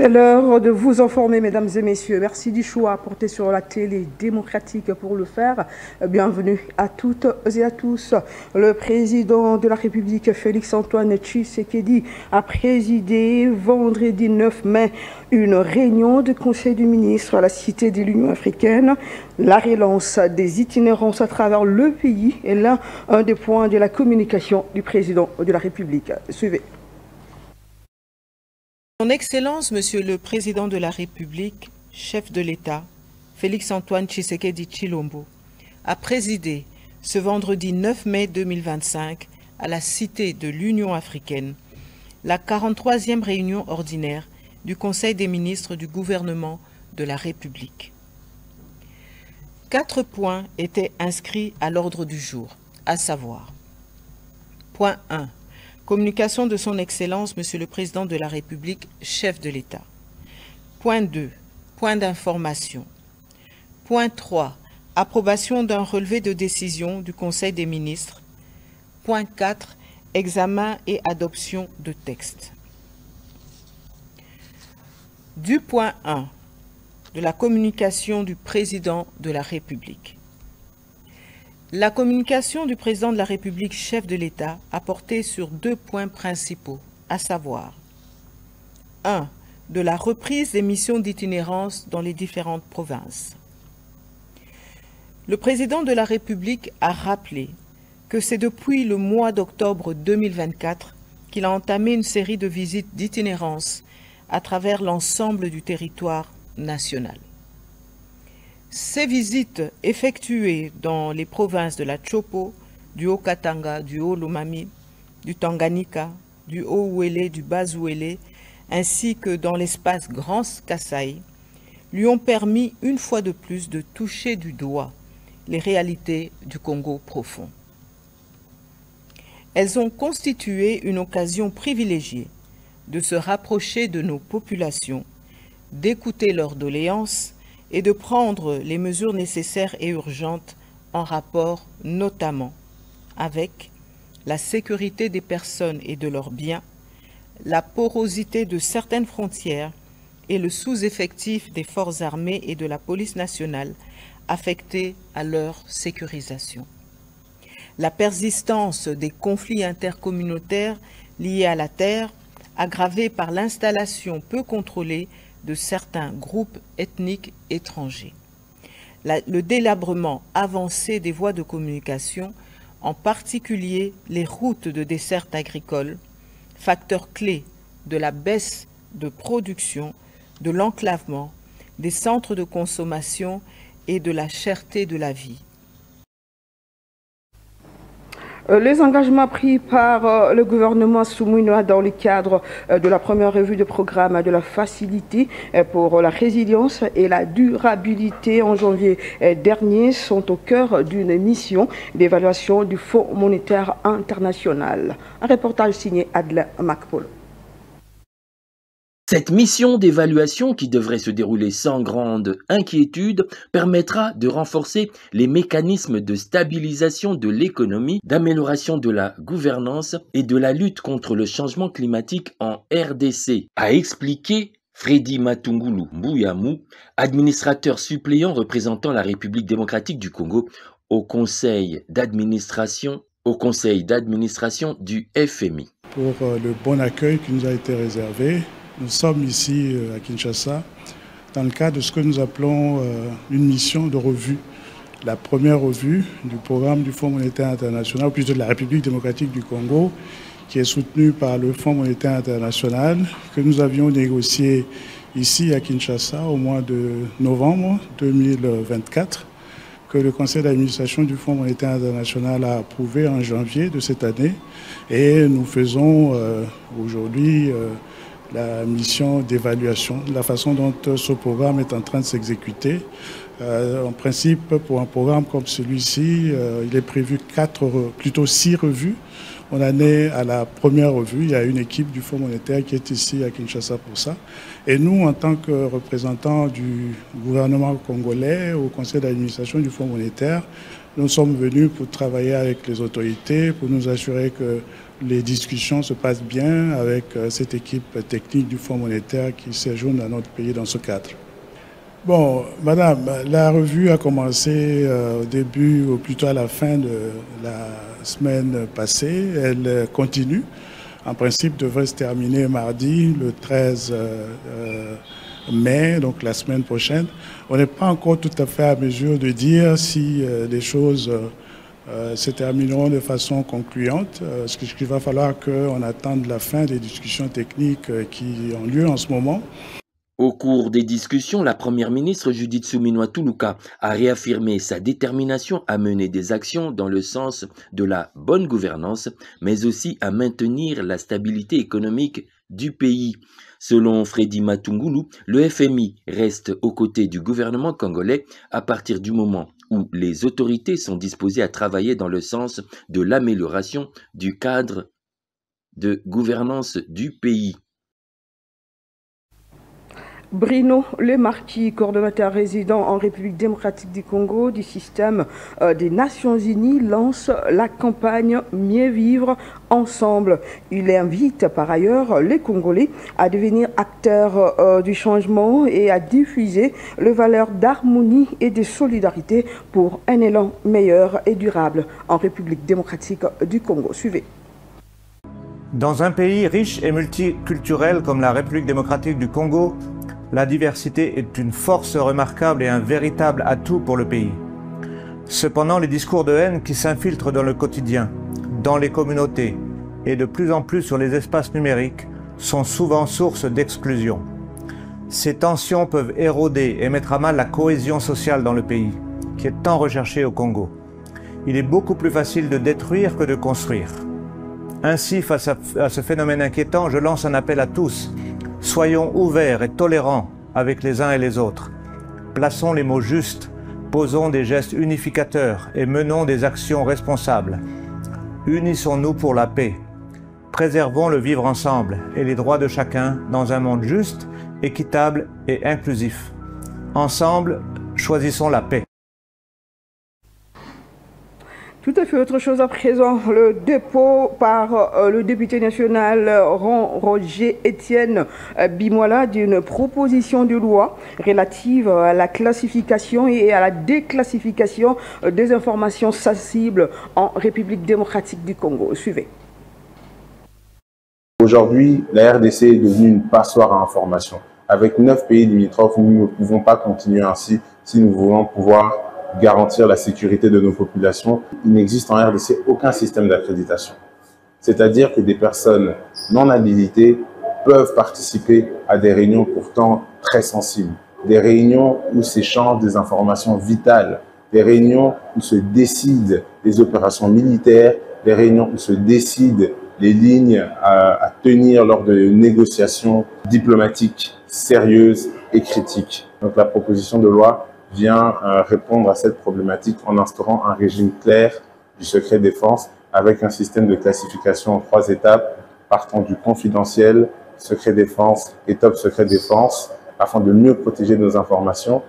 C'est l'heure de vous informer, mesdames et messieurs. Merci du choix porté sur la télé démocratique pour le faire. Bienvenue à toutes et à tous. Le président de la République, Félix-Antoine Tshisekedi, a présidé vendredi 9 mai une réunion du Conseil des ministres à la Cité de l'Union africaine. La relance des itinérances à travers le pays est l'un des points de la communication du président de la République. Suivez. Son Excellence, Monsieur le Président de la République, chef de l'État, Félix-Antoine Tshisekedi Tshilombo, a présidé ce vendredi 9 mai 2025 à la Cité de l'Union africaine la 43e réunion ordinaire du Conseil des ministres du gouvernement de la République. 4 points étaient inscrits à l'ordre du jour, à savoir: point 1. Communication de son Excellence, Monsieur le Président de la République, chef de l'État. Point 2. Point d'information. Point 3. Approbation d'un relevé de décision du Conseil des ministres. Point 4. Examen et adoption de textes. Du point 1 de la communication du Président de la République. La communication du Président de la République, chef de l'État, a porté sur 2 points principaux, à savoir: 1. De la reprise des missions d'itinérance dans les différentes provinces. Le Président de la République a rappelé que c'est depuis le mois d'octobre 2024 qu'il a entamé une série de visites d'itinérance à travers l'ensemble du territoire national. Ces visites effectuées dans les provinces de la Tshopo, du Haut-Katanga, du Haut-Lomami, du Tanganyika, du Haut-Ouélé, du Bas-Ouélé, ainsi que dans l'espace Grand Kasaï, lui ont permis une fois de plus de toucher du doigt les réalités du Congo profond. Elles ont constitué une occasion privilégiée de se rapprocher de nos populations, d'écouter leurs doléances et de prendre les mesures nécessaires et urgentes en rapport notamment avec la sécurité des personnes et de leurs biens, la porosité de certaines frontières et le sous-effectif des forces armées et de la police nationale affectés à leur sécurisation. La persistance des conflits intercommunautaires liés à la terre, aggravée par l'installation peu contrôlée de certains groupes ethniques étrangers. Le délabrement avancé des voies de communication, en particulier les routes de desserte agricole, facteur clé de la baisse de production, de l'enclavement, des centres de consommation et de la cherté de la vie. Les engagements pris par le gouvernement souminois dans le cadre de la première revue de programme de la facilité pour la résilience et la durabilité en janvier dernier sont au cœur d'une mission d'évaluation du Fonds monétaire international. Un reportage signé Adler Macpolo. Cette mission d'évaluation, qui devrait se dérouler sans grande inquiétude, permettra de renforcer les mécanismes de stabilisation de l'économie, d'amélioration de la gouvernance et de la lutte contre le changement climatique en RDC, a expliqué Freddy Matungulu Mbouyamu, administrateur suppléant représentant la République démocratique du Congo au conseil d'administration du FMI. Pour le bon accueil qui nous a été réservé, nous sommes ici à Kinshasa dans le cadre de ce que nous appelons une mission de revue. La première revue du programme du Fonds monétaire international, ou plutôt de la République démocratique du Congo, qui est soutenue par le Fonds monétaire international, que nous avions négocié ici à Kinshasa au mois de novembre 2024, que le conseil d'administration du Fonds monétaire international a approuvé en janvier de cette année. Et nous faisons aujourd'hui la mission d'évaluation, la façon dont ce programme est en train de s'exécuter En principe, pour un programme comme celui-ci, il est prévu 6 revues. On en est à la première revue. Il y a une équipe du Fonds monétaire qui est ici à Kinshasa pour ça. Et nous, en tant que représentants du gouvernement congolais au conseil d'administration du Fonds monétaire, nous sommes venus pour travailler avec les autorités, pour nous assurer que les discussions se passent bien avec cette équipe technique du Fonds monétaire qui séjourne dans notre pays dans ce cadre. Bon, madame, la revue a commencé au début, ou plutôt à la fin de la semaine passée. Elle continue. En principe, devrait se terminer mardi, le 13 mai, donc la semaine prochaine. On n'est pas encore tout à fait à mesure de dire si les choses se termineront de façon concluante. Ce qu'il va falloir qu'on attende la fin des discussions techniques qui ont lieu en ce moment. Au cours des discussions, la première ministre Judith Suminwa Tuluka a réaffirmé sa détermination à mener des actions dans le sens de la bonne gouvernance, mais aussi à maintenir la stabilité économique du pays. Selon Freddy Matungulu, le FMI reste aux côtés du gouvernement congolais à partir du moment où les autorités sont disposées à travailler dans le sens de l'amélioration du cadre de gouvernance du pays. Bruno Lemarquis, coordonnateur résident en République démocratique du Congo du système des Nations Unies, lance la campagne Mieux vivre ensemble. Il invite par ailleurs les Congolais à devenir acteurs du changement et à diffuser les valeurs d'harmonie et de solidarité pour un élan meilleur et durable en République démocratique du Congo. Suivez. Dans un pays riche et multiculturel comme la République démocratique du Congo, la diversité est une force remarquable et un véritable atout pour le pays. Cependant, les discours de haine qui s'infiltrent dans le quotidien, dans les communautés et de plus en plus sur les espaces numériques sont souvent source d'exclusion. Ces tensions peuvent éroder et mettre à mal la cohésion sociale dans le pays, qui est tant recherchée au Congo. Il est beaucoup plus facile de détruire que de construire. Ainsi, face à ce phénomène inquiétant, je lance un appel à tous. Soyons ouverts et tolérants avec les uns et les autres. Plaçons les mots justes, posons des gestes unificateurs et menons des actions responsables. Unissons-nous pour la paix. Préservons le vivre ensemble et les droits de chacun dans un monde juste, équitable et inclusif. Ensemble, choisissons la paix. Tout à fait autre chose à présent, le dépôt par le député national Roger Étienne Bimola d'une proposition de loi relative à la classification et à la déclassification des informations sensibles en République démocratique du Congo. Suivez. Aujourd'hui, la RDC est devenue une passoire à information. Avec 9 pays limitrophes, nous ne pouvons pas continuer ainsi si nous voulons pouvoir garantir la sécurité de nos populations. Il n'existe en RDC aucun système d'accréditation. C'est-à-dire que des personnes non habilitées peuvent participer à des réunions pourtant très sensibles, des réunions où s'échangent des informations vitales, des réunions où se décident les opérations militaires, des réunions où se décident les lignes à tenir lors de négociations diplomatiques sérieuses et critiques. Donc la proposition de loi vient répondre à cette problématique en instaurant un régime clair du secret défense avec un système de classification en 3 étapes, partant du confidentiel, secret défense et top secret défense, afin de mieux protéger nos informations,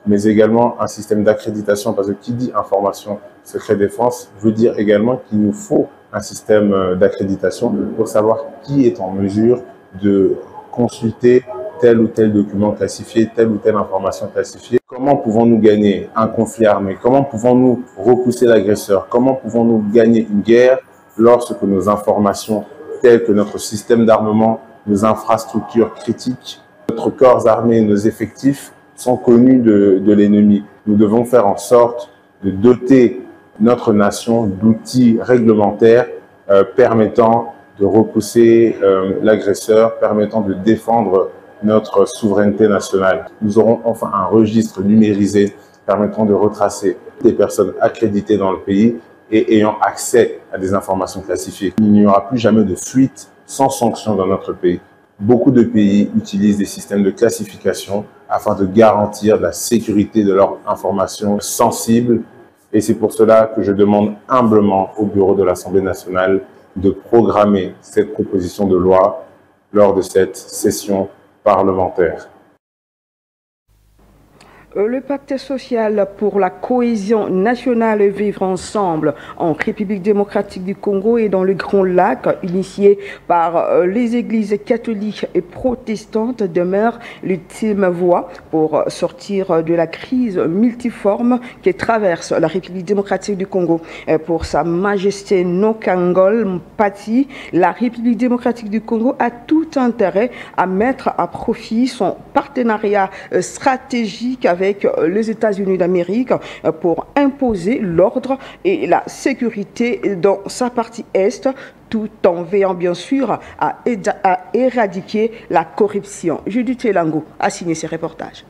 mais également un système d'accréditation, parce que qui dit information secret défense veut dire également qu'il nous faut un système d'accréditation pour savoir qui est en mesure de consulter tel ou tel document classifié, telle ou telle information classifiée. Comment pouvons-nous gagner un conflit armé? Comment pouvons-nous repousser l'agresseur? Comment pouvons-nous gagner une guerre lorsque nos informations, telles que notre système d'armement, nos infrastructures critiques, notre corps armé, nos effectifs, sont connus de l'ennemi? Nous devons faire en sorte de doter notre nation d'outils réglementaires permettant de repousser l'agresseur, permettant de défendre notre souveraineté nationale. Nous aurons enfin un registre numérisé permettant de retracer les personnes accréditées dans le pays et ayant accès à des informations classifiées. Il n'y aura plus jamais de fuite sans sanction dans notre pays. Beaucoup de pays utilisent des systèmes de classification afin de garantir la sécurité de leurs informations sensibles. Et c'est pour cela que je demande humblement au bureau de l'Assemblée nationale de programmer cette proposition de loi lors de cette session parlementaire. Le pacte social pour la cohésion nationale et vivre ensemble en République démocratique du Congo et dans le Grand Lac, initié par les églises catholiques et protestantes, demeure l'ultime voie pour sortir de la crise multiforme qui traverse la République démocratique du Congo. Pour Sa Majesté Nokangol Mpati, la République démocratique du Congo a tout intérêt à mettre à profit son partenariat stratégique avec les États-Unis d'Amérique pour imposer l'ordre et la sécurité dans sa partie Est, tout en veillant bien sûr à éradiquer la corruption. Judith Elango a signé ces reportages.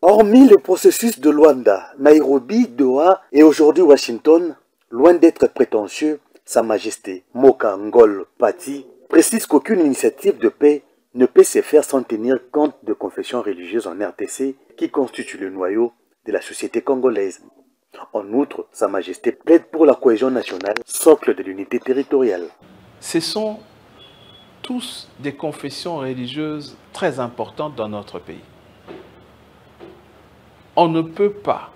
Hormis le processus de Luanda, Nairobi, Doha et aujourd'hui Washington, loin d'être prétentieux, Sa Majesté Nokangol Mpati précise qu'aucune initiative de paix ne peut se faire sans tenir compte de confessions religieuses en RDC qui constituent le noyau de la société congolaise. En outre, Sa Majesté plaide pour la cohésion nationale, socle de l'unité territoriale. Ce sont tous des confessions religieuses très importantes dans notre pays. On ne peut pas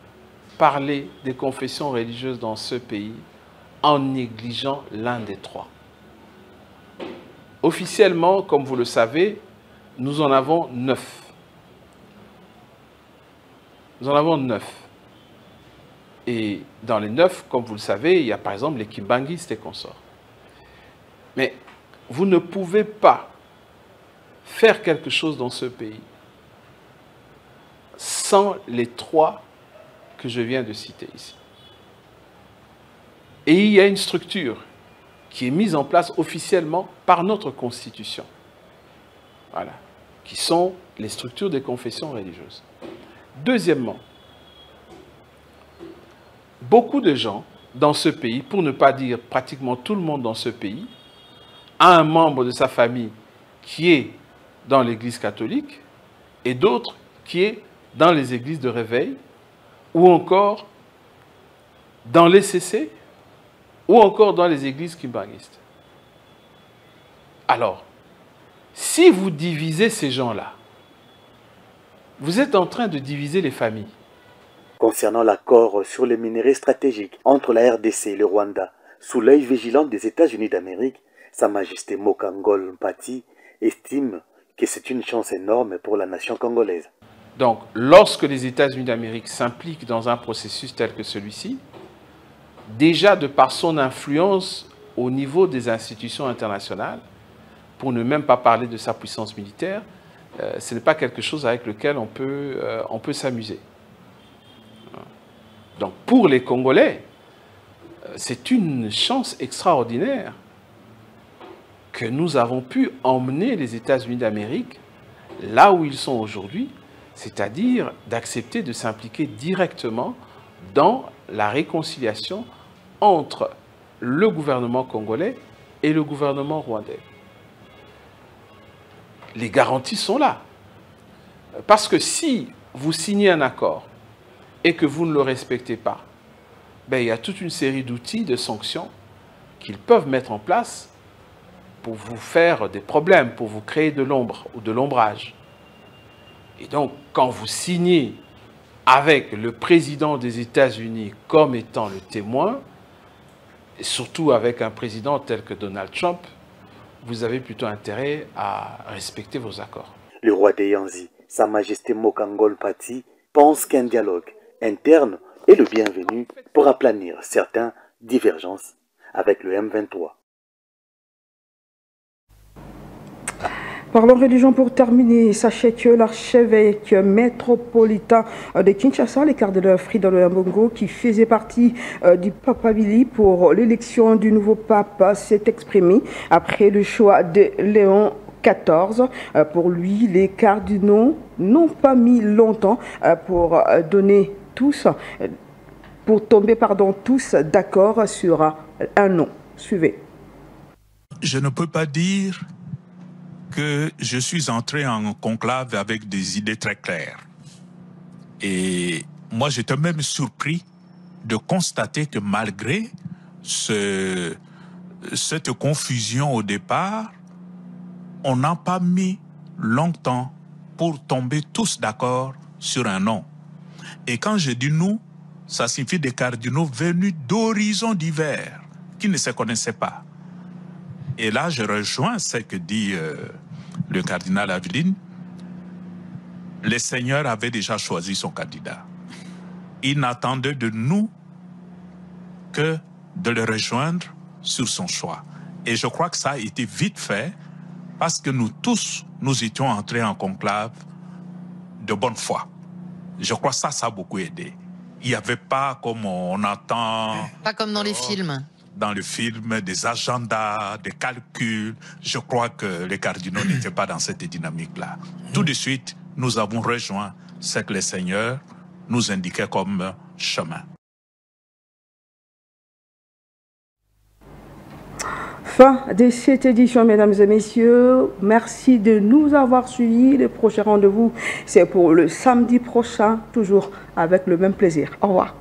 parler des confessions religieuses dans ce pays en négligeant l'un des trois. Officiellement, comme vous le savez, nous en avons 9. Nous en avons 9. Et dans les 9, comme vous le savez, il y a par exemple les kimbanguistes et consorts. Mais vous ne pouvez pas faire quelque chose dans ce pays sans les 3 que je viens de citer ici. Et il y a une structure qui est mise en place officiellement par notre Constitution. Voilà. Qui sont les structures des confessions religieuses. Deuxièmement, beaucoup de gens dans ce pays, pour ne pas dire pratiquement tout le monde dans ce pays, a un membre de sa famille qui est dans l'église catholique et d'autres qui est dans les églises de réveil ou encore dans les CC ou encore dans les églises kimbanguistes. Alors, si vous divisez ces gens-là, vous êtes en train de diviser les familles. Concernant l'accord sur les minerais stratégiques entre la RDC et le Rwanda, sous l'œil vigilant des États-Unis d'Amérique, Sa Majesté Nokangol Mpati estime que c'est une chance énorme pour la nation congolaise. Donc, lorsque les États-Unis d'Amérique s'impliquent dans un processus tel que celui-ci, déjà de par son influence au niveau des institutions internationales, pour ne même pas parler de sa puissance militaire, ce n'est pas quelque chose avec lequel on peut s'amuser. Donc pour les Congolais, c'est une chance extraordinaire que nous avons pu emmener les États-Unis d'Amérique là où ils sont aujourd'hui, c'est-à-dire d'accepter de s'impliquer directement dans la réconciliation entre le gouvernement congolais et le gouvernement rwandais. Les garanties sont là. Parce que si vous signez un accord et que vous ne le respectez pas, ben, il y a toute une série d'outils, de sanctions qu'ils peuvent mettre en place pour vous faire des problèmes, pour vous créer de l'ombre ou de l'ombrage. Et donc, quand vous signez avec le président des États-Unis comme étant le témoin, et surtout avec un président tel que Donald Trump, vous avez plutôt intérêt à respecter vos accords. Le roi des Yanzi, Sa Majesté Nokangol Mpati, pense qu'un dialogue interne est le bienvenu pour aplanir certaines divergences avec le M23. Parlons religion pour terminer. Sachez que l'archevêque métropolitain de Kinshasa, le cardinal Frida Loyambongo, qui faisait partie du papabili pour l'élection du nouveau pape, s'est exprimé après le choix de Léon XIV. Pour lui, les cardinaux n'ont pas mis longtemps pour tomber tous d'accord sur un nom. Suivez. Je ne peux pas dire que je suis entré en conclave avec des idées très claires. Et moi, j'étais même surpris de constater que malgré cette confusion au départ, on n'a pas mis longtemps pour tomber tous d'accord sur un nom. Et quand je dis nous, ça signifie des cardinaux venus d'horizons divers, qui ne se connaissaient pas. Et là, je rejoins ce que dit le cardinal Aveline. Le Seigneur avait déjà choisi son candidat. Il n'attendait de nous que de le rejoindre sur son choix. Et je crois que ça a été vite fait parce que nous tous, nous étions entrés en conclave de bonne foi. Je crois que ça a beaucoup aidé. Il n'y avait pas comme on entend... Pas comme dans les films. Dans le film, des agendas, des calculs. Je crois que les cardinaux n'étaient pas dans cette dynamique-là. Tout de suite, nous avons rejoint ce que le Seigneur nous indiquait comme chemin. Fin de cette édition, mesdames et messieurs. Merci de nous avoir suivis. Le prochain rendez-vous, c'est pour le samedi prochain, toujours avec le même plaisir. Au revoir.